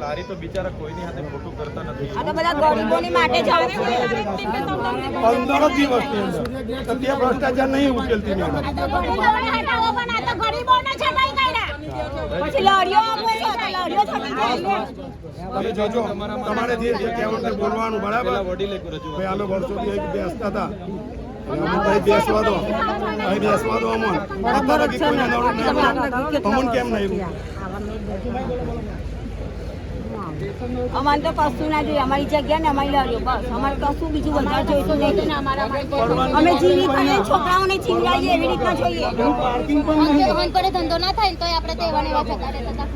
લારી તો બિચારા કોઈની હાથે ખોટું કરતા નથી. આ તો બધા ગરીબોની માટે જ આવે છે. 15 દિવસની અંદર તો તે ભ્રષ્ટાચાર નહીં ઉકેલતી મેડમ. પછી લારીઓ આપે છે, લારીઓ છોડી જાય. તમે જોજો તમારે જે કહેવાનું તે બોલવાનું બરાબર. ભાઈ અમે વર્ષોથી એક બેસતા હતા અહીં બેસવા દો, અહીં બેસવા દો. અમન અત્યારે કોઈને નવડે નહીં, અમન કેમ નહીં? અમારે તો કશું ના જોઈએ, અમારી જગ્યા ને અમારી લારીઓ બસ. અમારે કશું બીજું વધારે જોઈતું નહીં. અમે જીવી કરીને છોકરાઓને જીવડાવીએ એવી રીતના જોઈએ. ધંધો ના થાય તો આપણે તહેવાર એવા જતા રહેતા.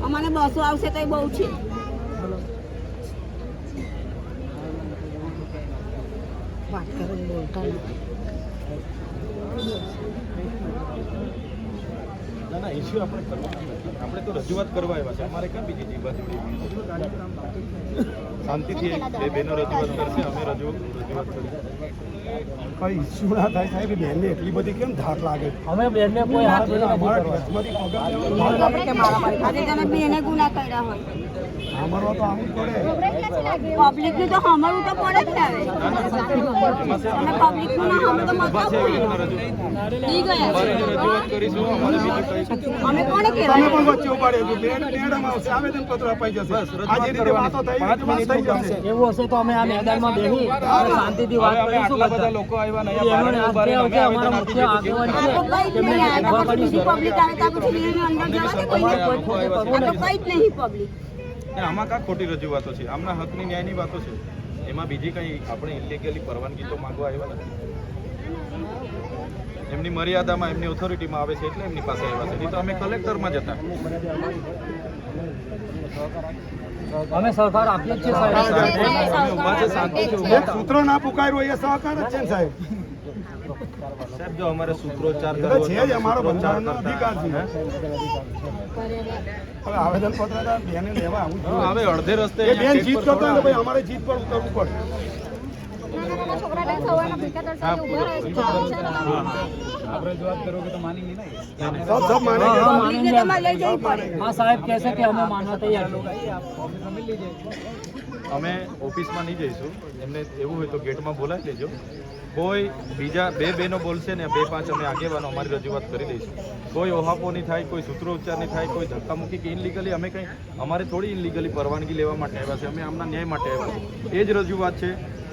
અમારે બસો આવશે તો એ બહુ છે. વાત કરીને બોલતા ના ઇસ્યુ આપણે કરવાના નથી. આપણે તો રજૂઆત કરવા આવ્યા છે. અમારે ક્યાં બીજી જીવા શાંતિથી બે બહેનો રજૂઆત કરશે, અમે રજૂઆત કરીશું. કઈ ઇસ્યુ ના થાય સાહેબ. બેનને એટલી બધી કેમ ધાક લાગે? અમે બેનને કોઈ હાથ આજે તમે બેને ગુના કર્યા હોય અમારો તો આવું પડે. પબ્લિક નું તો અમારું તો પડે જ ને. હવે પબ્લિક નું ના અમે તો મતલબ રજૂઆત કરીશું. અમારે બીજું કઈ અમે કોને તમે કહેવાય? પણ વચ્ચે ઉપાડે છો. મેડમ આવશે, આવેદન પત્ર અપાઈ જશે. આ જે રીતે વાતો થઈ રીતે વાત થઈ જશે. એવું હશે તો અમે આ મેદાનમાં બેસી અને શાંતિથી વાત કરીશું. આટલા બધા લોકો આવ્યા ને એમણે આ જે છે અમારા મુખ્ય આગેવાન છે આ તો કઈ જ નહીં. આ તો બીજી પબ્લિક આવે તો પછી બેની અંદર જવા દે કોઈને. આ તો કઈ જ નહીં પબ્લિક. આમાં કાંઈ ખોટી રજૂઆતો છે, આમના હકની ન્યાયની વાતો છે. એમાં બીજી કંઈ આપણે ઇલીગલી પરવાનગી તો માંગવા આવ્યા નથી. એમની મર્યાદામાં એમની ઓથોરિટીમાં આવે છે એટલે એમની પાસે આવ્યા છે. નહીં તો અમે કલેક્ટરમાં જતા. અમે સહકાર આપીએ જ છીએ સાહેબ. અમે ઊભા છે, શાંતિથી ઊભા હતા. સૂત્રો ના પુકાર્યો એ સહકાર જ છે ને સાહેબ. સાહેબ જો અમારે સૂત્રોચ્ચાર એ તો છે જ, અમારો બંધારણનો અધિકાર છે. હવે આવેદન પત્ર બેને લેવા આવું જોઈએ. હવે અડધે રસ્તે એ બેન જીત કરતો હોય ને ભાઈ અમારે જીત પર ઉતરવું પડે. સબ માને પબ્લિકને તમારે લઈ જવી પડે. હા સાહેબ કહે છે કે અમે માનવા તૈયાર છીએ. અમે ઓફિસમાં નહીં જઈશું. એમને એવું હોય તો ગેટમાં બોલાવી લેજો. કોઈ બીજા બે બહેનો બોલશે ને 2-5 અમે આગેવાનો અમારી રજૂઆત કરી દઈશું. કોઈ ઓહાપો નહીં થાય, કોઈ સૂત્રોચ્ચાર નહીં થાય, કોઈ ધક્કામુક્કી કે ઇનલીગલી અમે કંઈ અમારે થોડી ઇનલીગલી પરવાનગી લેવા માટે આવ્યા છે. અમે આમના ન્યાય માટે આવ્યા છે. એ જ રજૂઆત છે.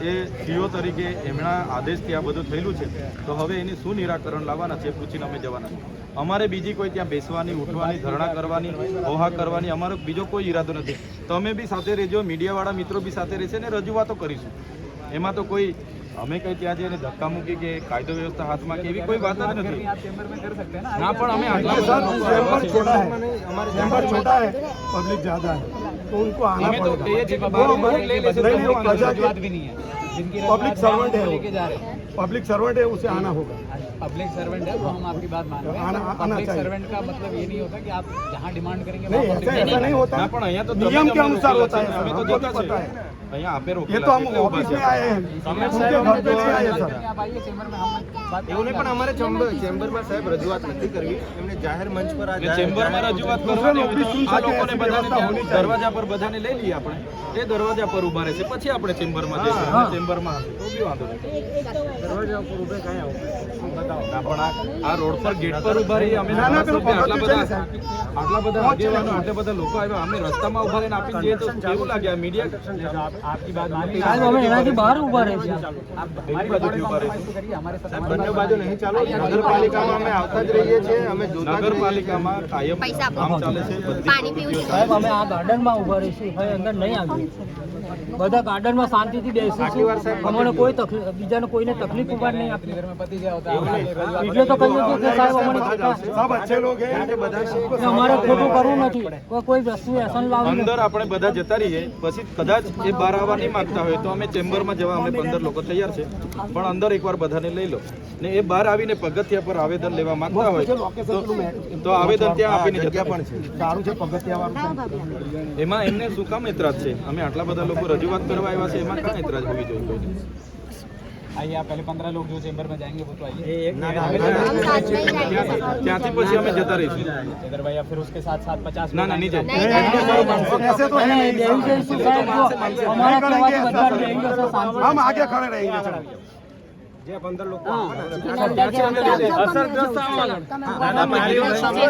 એ સીઓ તરીકે એમના આદેશથી આ બધું થયેલું છે તો હવે એની શું નિરાકરણ લાવવાના છે પૂછીને અમે જવાના છે. અમારે બીજી કોઈ ત્યાં બેસવાની, ઉઠવાની, ધરણા કરવાની, ઓહા કરવાની અમારો બીજો કોઈ ઈરાદો નથી. તમે બી સાથે રહેજો, મીડિયાવાળા મિત્રો બી સાથે રહેશે ને રજૂઆતો કરીશું. એમાં તો કોઈ અમે કઈ ત્યાં જઈને ધક્કા મૂકી કે કાયદો વ્યવસ્થા હાથમાં કે એવી કોઈ વાત જ નથી. ના પણ અમે चैम्बर छोटा है, हमारे चैम्बर छोटा है, पब्लिक ज्यादा है तो उनको आना पड़ेगा. पब्लिक सर्वेंट है, पब्लिक सर्वेंट है, उसे आना होगा. पब्लिक सर्वेंट है वो हम आपकी बात मान रहे हैं. पब्लिक सर्वेंट का मतलब ये नहीं होता कि आप जहाँ डिमांड करेंगे नहीं, ऐसा नहीं होता. ના પણ અહીંયા તો नियम के अनुसार होता है. અમે તો हमको જોતા पता છે. है. અહીંયા આપે ये રોકેલા तो છે हम એટલે ઊભા ऑफिस છે. में आए हैं, उनके घर पे नहीं आए सर. आप आइए चेम्बर में हम बात એવું નહીં પણ અમારે ચેમ્બરમાં સાહેબ રજૂઆત નથી કરવી. એમને જાહેર મંચ પર આ એટલે ચેમ્બરમાં રજૂઆત કરવાની હોય તો આ લોકોને બધાને ત્યાં દરવાજા પર બધાને લઈ લઈએ આપણે. એ દરવાજા પર ઊભા રહેશે પછી આપણે ચેમ્બરમાં જઈશું. અને ચેમ્બરમાં હશે તો બી વાંધો નહીં. દરવાજા ઉપર ઊભે કાંઈ આવું ના પણ આ રોડ પર ગેટ પર ઊભા રહીએ અમે. ના, ના, પેલું આટલા પગથિયું છે ને બધા આગેવાનો, આટલા બધા લોકો આવ્યા, અમે રસ્તામાં ઊભા રહીને આપીને જઈએ તો કેવું લાગે? આ મીડિયા आपकी बात मानी. સાહેબ અમે એનાથી બહાર ઊભા રહે છે. બેની બાજુથી ઊભા રહીશું. करिए हमारे साथ. સાહેબ બંને બાજુ નહીં ચાલો. નગરપાલિકામાં અમે આવતા જ રહીએ છીએ, અમે જોતા જ રહીએ છીએ. નગરપાલિકામાં કાયમ પૈસા કામ ચાલે છે. બધી પાણી પીવું છે. સાહેબ અમે આ ગાર્ડનમાં ઊભા રહીશું, હવે અંદર નહીં આવીએ. બધા ગાર્ડનમાં શાંતિથી બેસીશું. અમને કોઈ તકલીફ, બીજાને કોઈને તકલીફ ઉપાડ નહીં આપી. में पति क्या होता है એટલે તો કહીએ છીએ કે સાહેબ અમને सब अच्छे लोग हैं. અમારે ખોટું કરવું નથી. કોઈ વસ્તુ એસન લાવી અંદર આપણે બધા જતા રહીએ પછી કદાચ એ બહાર આવવા નહીં માંગતા હોય તો અમે ચેમ્બરમાં જવા અમે 15 લોકો તૈયાર છે. પણ અંદર એકવાર બધાને લઈ લો ને એ બહાર આવીને પગથિયા પર આવેદન લેવા માંગતા હોય તો આવેદન ત્યાં આપીને જગ્યા પણ છે. સારું છે પગથિયા વાળું. એમાં એમને શું કામ એતરાજ છે? અમે આટલા બધા લોકો રજૂઆત કરવા આવ્યા છે, એમાં કાં એતરાજ હોવી જોઈએ? आइए आप पहले 15 लोग जो चेंबर में जाएंगे वो तो आइए हम साथ में ही जाएंगे ત્યાંથી પછી અમે જતા રહીશું इधर भैया फिर उसके साथ साथ 50 ના ના નહીં જાય ऐसे तो है नहीं બેહી જઈશું સાહેબ, જો અમારા કહેવાથી બધા બેહી જશે શાંતિ. हम आगे खड़े रहेंगे चलो જે 15 લોકો અસરગ્રસ્ત આવવાના ના મારી વાત સાંભળો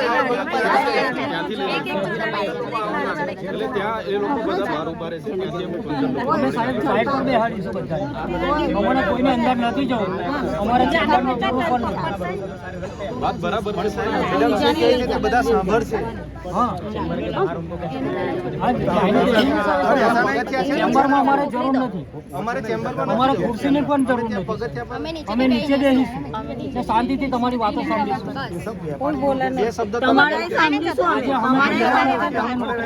એટલે ત્યાં એ લોકો બધા બહાર ઉભા રહેશે ત્યાંથી અમે 15 લોકો અમે સાહેબ સાઈડ પર બેહાડીશું બધાને. અમારે કોઈને અંદર નથી જવું, અમારે ચેમ્બરનો જરૂર પણ નથી. વાત બરાબર છે બધા સાંભળશે હા ચેમ્બરમાં અમારે જરૂર નથી, અમારે ચેમ્બરમાં અમારે ખુરશીની પણ જરૂર નથી. અમે નીચે બેસીશું ને શાંતિથી તમારી વાતો સાંભળીશું. જે શબ્દ તમારે સાંભળીશું આજે અમે. અમારે અમારે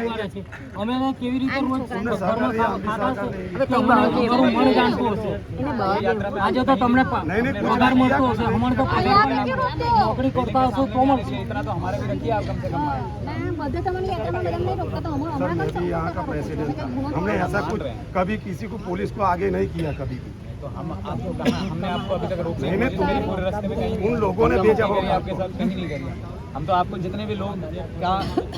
અમે એને કેવી રીતે રોજ ઘરમાં ખાતા હશો? તમારું મન જાણતું હશે. આજે તો તમને પગાર મળતો હશે, અમારે તો પગાર પણ ના મળે. નોકરી કરતા હશો તો મળશે. इतना तो हमारे भी रखिए आप कम से कम सर मोदी यहाँ का प्रेसिडेंट था, हमने ऐसा कुछ कभी किसी को पुलिस को आगे नहीं किया कभी भी। तो हम आपको कहा हमने आपको अभी तक रोक नहीं, नहीं, नहीं पूरे रास्ते में कहीं उन लोगों ने भेजा करिए, होगा आपके साथ कहीं नहीं करिए। हम तो आपको जितने भी लोग का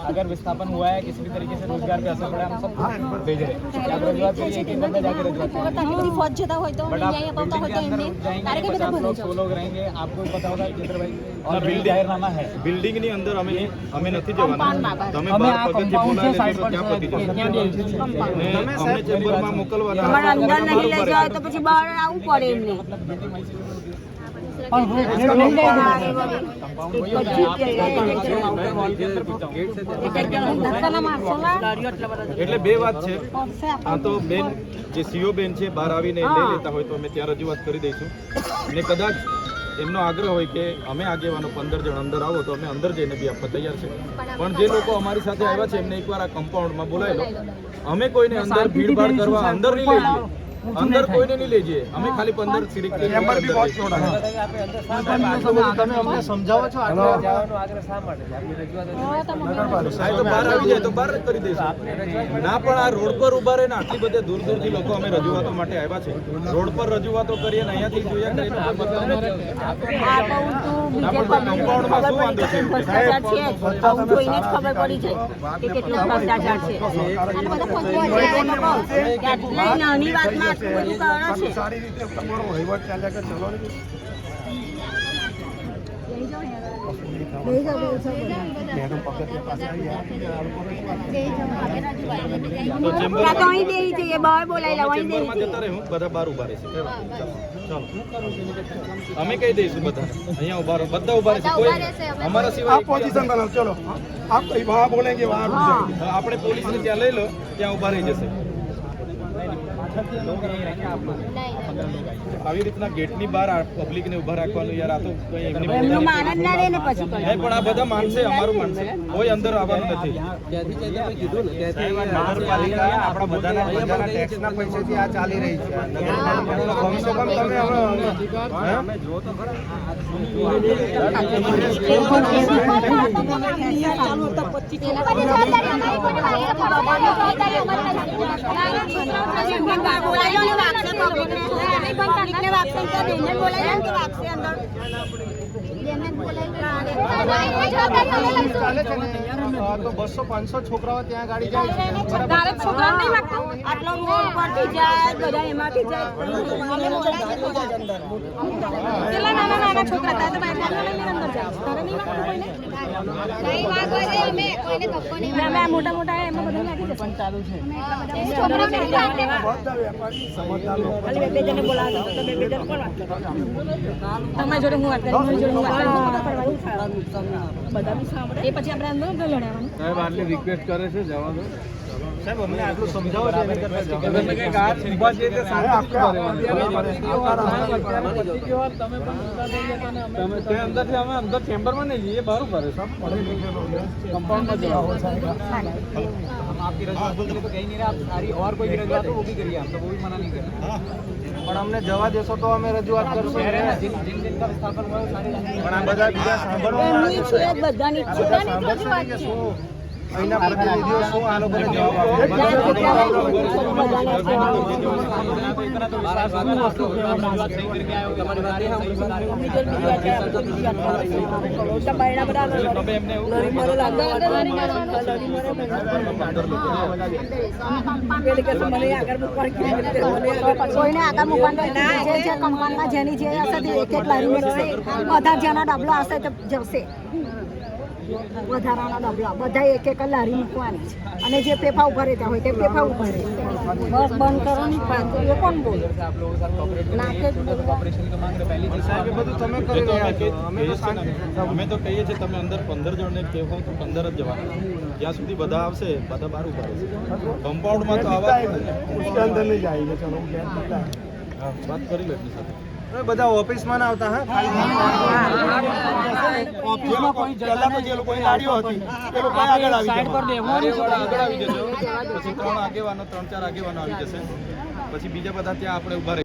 अगर विस्थापन हुआ है किसी भी तरीके से रोजगार पे असर पड़ा है हम सब भेज रहे हैं। आप रजूआत करिए, एक जगह जाकर रजूआत करिए। बट आप बिल्डिंग के अंदर जाएंगे 50 लोग 100 लोग रहेंगे, आपको पता होगा जितेंद्र भाई और बिल्डिंग- जाहिरनामा है બિલ્ડિંગની અંદર અમે નથી જવાના તમે અમે બહાર આ પગથિયે કમ્પાઉન્ડ છે બોલાવી સાઈડ લેજો પર તો ત્યાં પતી જશે ત્યાં બેસીશું. ને અમને ચેમ્બરમાં મોકલવાના તમારે અંદર નહીં લઈ જાય તો પછી બહાર આવવું પડે એમને. પણ રેટ નહીં જાય. એટલે બે વાત છે આ તો બેન જે સીઓ બેન છે બહાર આવીને લઈ લેતા હોય તો અમે ત્યાં રજૂઆત કરી દઈશું ને કદાચ એમનો આગ્રહ હોય કે અમે આગેવાનો 15 જણ અંદર આવો તો અમે અંદર જઈને બી આપવા તૈયાર છે પણ જે લોકો અમારી સાથે આવ્યા છે એમને એકવાર આ કમ્પાઉન્ડમાં બોલાવી લો અમે કોઈને અંદર ભીડભાડ કરવા અંદર નહીં લઈ જઈએ અંદર કોઈને નહીં લઈ જઈએ અમે ખાલી 15 સિરીક चैम्बर भी बहुत छोटा है। તમે અમને સમજાવો છો हेलो સાહેબ તો બહાર આવી જાય તો બહાર જ કરી દઈશું ના પણ આ રોડ પર ઉભા રહીને આટલી બધે દૂર દૂરથી લોકો અમે રજૂઆતો માટે આવ્યા છે રોડ પર રજૂઆતો કરીએ ને અહીંયાથી જોયા કરીએ તો કોઈ મતલબ નથી. આ બહુ તો બીજે પણ કમ્પાઉન્ડમાં શું વાંધો છે? ભ્રષ્ટાચાર છે જ. આવું જોઈને જ ખબર પડી જાય કે કેટલો ભ્રષ્ટાચાર છે. એટલે નાની વાતમાં આટલું બધું કારણ છે. सारी रीते તમારો વહીવટ ચાલ્યા કરે ચલો ને મેડમ પગથિયા પાસે આવી ગયા તો ચેમ્બર ત્યાં તો અહીં બેસી જઈએ, બહાર બોલાવી લાવો, અહીં ચેમ્બરમાં બેસી જતા રહે હું બધા બહાર ઉભા રહેશે ચાલો અમે કહી દઈશું બધા અહીંયા ઉભા રહો બધા ઉભા રહેશે કોઈ અમારા સિવાય आप पोजीशन बनाओ चलो आप कहीं वहाँ बोलेंगे वहाँ रुक जाएंगे આપણે પોલીસને ત્યાં લઈ લો ત્યાં ઉભા રહી જશે આવી રીતના ગેટની બહાર પબ્લિકને ઉભા રાખવાનું યાર આ તો કઈ એમની એમનું માનન ના રહે ને પછી કરે. નહીં પણ આ બધા માનશે અમારું માનશે કોઈ અંદર આવવાનું નથી નગરપાલિકા આપણા બધાના ટેક્સના પૈસાથી આ ચાલી રહી છે નગરપાલિકા કમસે કમ તમે હવે જો તો ખરા બોલાવી લો ને વાગશે પબ્લિકને. પબ્લિકને વાગશે તો બેનને બોલાવી લો ને તો વાગશે અંદર. ચાલે છે ને તો 200-500 છોકરાઓ ત્યાં ગાડી જાય છે તારે છોકરા નહીં વાગતું? આટલો રોડ પરથી જાય બધા એમાંથી જાય. કેટલા નાના નાના છોકરા તારે તો બાઈક લઈને અંદર જાય. તારે નહીં વાગતું કોઈને? ના, મોટા મોટા એમાં બધા લાગી જશે. છોકરા નહીં વાગે. બધા વેપારી સમજદાર લોકો ખાલી બે જણને બોલાવો તો બે જણ કોણ વાત કરે? તમારી જોડે હું વાત કરી, મારી જોડે હું વાત કરી. બધા બી સાંભળે. એ પછી આપણે અંદર લડાવવાનું. સાહેબ આટલી રિક્વેસ્ટ કરે છે જવા દો સાહેબ અમને આટલું સમજાવો છો એની કરતા જવાબ તમે કંઈક આ ઊભા છે તે અરે आपका તમે ત્યાં અંદરથી અમે અંદર ચેમ્બરમાં નહીં જઈએ બહાર ઉભા રહેશું કમ્પાઉન્ડમાં જવા हम आपकी रजूआत के लिए तो कहीं नहीं रहे, आप सारी और कोई भी रजूआत हो वो भी करिए, हम तो वो भी मना नहीं कर रहे। પણ અમને જવા દેશો તો અમે રજૂઆત કરશું कह रहे हैं ना जिन जिन जिन का विस्थापन हुआ है वो सारी પણ આ બધા બીજા સાંભળવા એમની છે, બધાની જ છે. સાંભળશે ને કે શું અહીંના પ્રતિનિધિઓ શું આ લોકોને જવાબ આપે? કોઈને આગળ મૂકવાનું જે કંપનીમાં જેની જે હશે તે એક લારી મૂકશે બધા જેનો ડબલો હશે તો જશે વધારાના ડબલા બધા એક લારી મૂકવાની છે અને જે પેફા ઉભા રહેતા હોય તે પેફા ઉભા રહે બસ બંધ કરો ને એ કોણ બોલે आप लोगों के साथ कॉपरेशन की मांग रहे पहली चीज સાહેબ એ બધું તમે કરી રહ્યા છો અમે તો શાંતિ અમે તો કહીએ છીએ તમે અંદર 15 જણને કહેવો તો 15 જ જવાના જ્યાં સુધી બધા આવશે બધા બહાર ઉભા રહેશે કમ્પાઉન્ડમાં તો આવા જ પડે. उसके अंदर नहीं जाएंगे चलो क्या पता है હા, વાત કરી લો એમની સાથે હવે બધા ઓફિસમાં ના આવતા હા ઓફિસમાં કોઈ પહેલા તો જે લોકોની ગાડીઓ હતી એ લોકો આગળ આવી સાઈડ પર ગયા બેસવાનું છે. આગળ આવી જજો પછી 3 આગેવાનો 3-4 આગેવાનો આવી જશે પછી બીજા બધા ત્યાં આપણે ઉભા રહી